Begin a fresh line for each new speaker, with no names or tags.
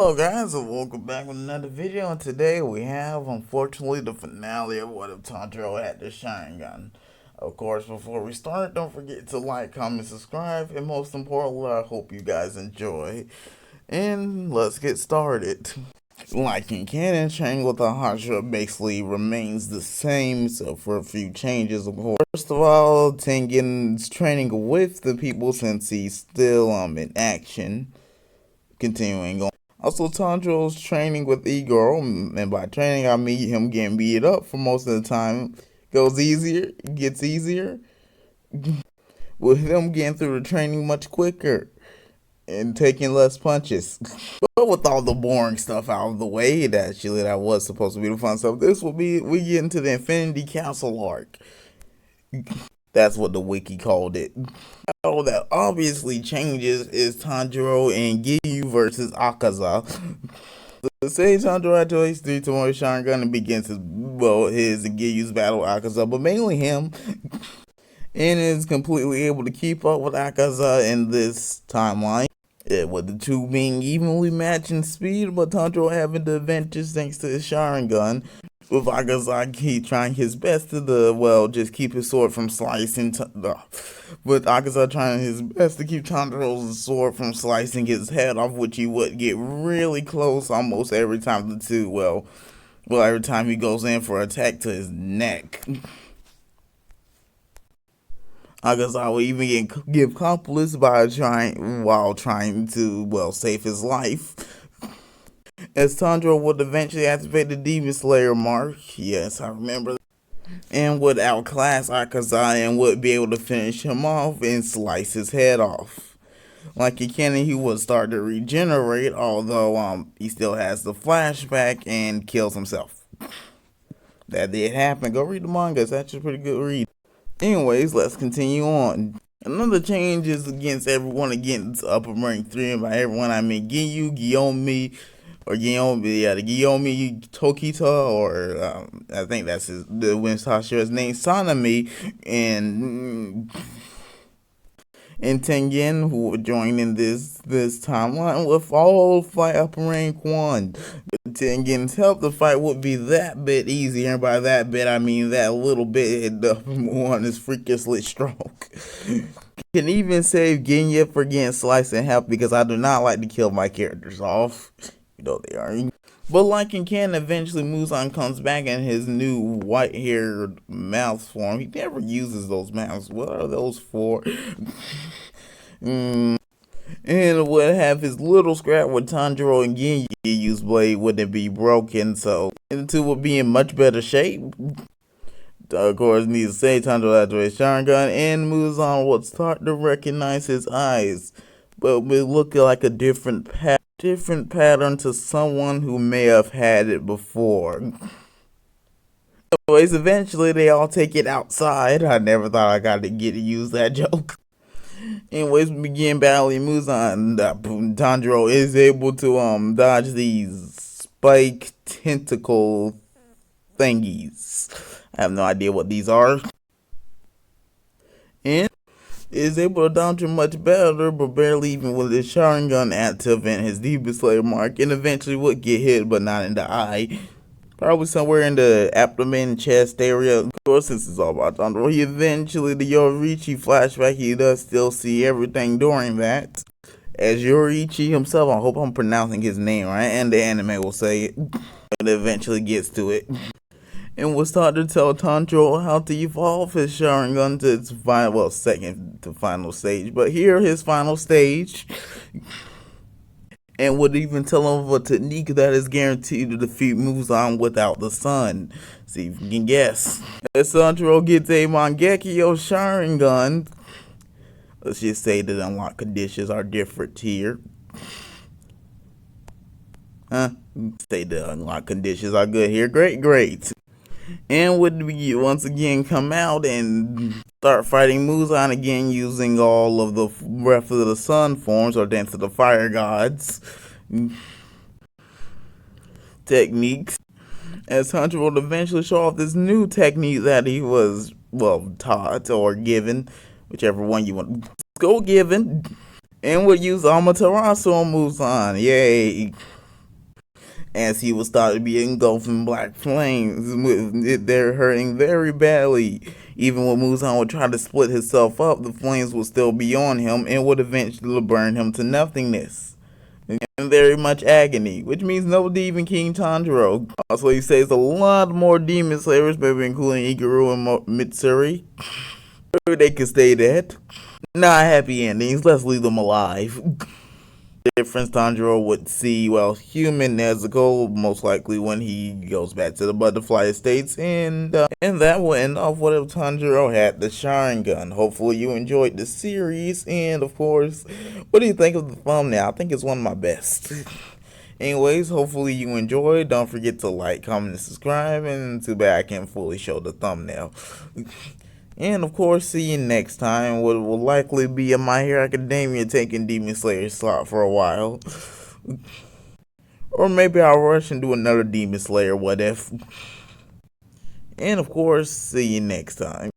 Hello guys, and welcome back with another video. And today we have, unfortunately, the finale of What If Tanjiro Had the Shirigan. Of course, before we start, don't forget to like, comment, subscribe, and most importantly, I hope you guys enjoy. And let's get started. Like in canon, training with the Hashira basically remains the same, so for a few changes, of course. First of all, Tengen's training with the people since he's still in action. Continuing on. Also, Tanjiro's training with E-Girl, and by training I mean him getting beat up for most of the time. Gets easier, with him getting through the training much quicker and taking less punches. But with all the boring stuff out of the way, that was supposed to be the fun stuff. We get into the Infinity Castle arc. That's what the wiki called it. All that obviously changes is Tanjiro and Giyu versus Akaza. The same Tanjiro activates 3 Tomoe Sharingan and begins his and Giyu's battle with Akaza, but mainly him. And is completely able to keep up with Akaza in this timeline. With the two being evenly matched in speed, but Tanjiro having the advantage thanks to his Sharingan. With Akaza trying his best to just keep his sword from slicing. With Akaza trying his best to keep Tanjiro's sword from slicing his head off, which he would get really close almost every time every time he goes in for an attack to his neck. Akaza will even give compliments while trying to save his life. As Tanjiro would eventually activate the Demon Slayer mark, yes, I remember, and would outclass Akaza and would be able to finish him off and slice his head off. Like in canon, he would start to regenerate, although he still has the flashback and kills himself. That did happen. Go read the manga, it's actually a pretty good read. Anyways, let's continue on. Another change is against Upper Rank 3, and by everyone I mean Giyu, Giyomi, the Giyomi Tokita, or I think that's the Hashira's name, Sanami, and Tengen, who will join in this timeline with all fight Upper Rank 1. With Tengen's help, the fight would be that bit easier, and by that bit I mean that little bit the Upper 1 is freakishly strong. Can even save Genya for getting sliced in half because I do not like to kill my characters off. You know they are. But like in canon, eventually Muzan comes back in his new white-haired mouse form. He never uses those mouths. What are those for? And would have his little scrap with Tanjiro and Ginyu's blade wouldn't be broken, so the two would be in much better shape. Of course, needs to say Tanjiro activates Sharingan, and Muzan would start to recognize his eyes, but would look like a different pattern to someone who may have had it before. Anyways, eventually they all take it outside. I never thought I got to get to use that joke. Anyways, we begin battling Muzan. Tanjiro is able to dodge these spike tentacle thingies. I have no idea what these are. And is able to dodge him much better, but barely even with his Sharingan active and his Demon Slayer mark, and eventually would get hit, but not in the eye. Probably somewhere in the abdomen, chest area. Of course, since it's all about Tanjiro, he eventually, the Yoriichi flashback, he does still see everything during that. As Yoriichi himself, I hope I'm pronouncing his name right, and the anime will say it. It eventually gets to it. And will start to tell Tanjiro how to evolve his Sharingan to its second to final stage. But here, his final stage. And would even tell him of a technique that is guaranteed to defeat Muzan without the sun. See if you can guess. As Tanjiro gets a Mangekyo Sharingan, let's just say the unlock conditions are different here. Say the unlock conditions are good here. Great. And would once again come out and start fighting Muzan again using all of the Breath of the Sun forms or Dance of the Fire Gods techniques. As Hunter would eventually show off this new technique that he was, taught or given, whichever one you want. Go given. And would use Amaterasu on Muzan. Yay. as he would start to be engulfed in black flames, with it there hurting very badly. Even when Muzan would try to split himself up, the flames would still be on him and would eventually burn him to nothingness. In very much agony, which means no Demon King Tanjiro. Also, he saves a lot more Demon Slayers, maybe including Iguru and Mitsuri. They could stay dead. Not happy endings, let's leave them alive. Difference Tanjiro would see while human Nezuko, most likely when he goes back to the butterfly estates, and that will end off what if Tanjiro had the Sharingan. Hopefully you enjoyed the series, and of course, what do you think of the thumbnail? I think it's one of my best. Anyways, hopefully you enjoyed. Don't forget to like, comment, and subscribe, and too bad I can't fully show the thumbnail. And of course, see you next time. What will likely be a My Hero Academia taking Demon Slayer slot for a while. Or maybe I'll rush and do another Demon Slayer what if. And of course, see you next time.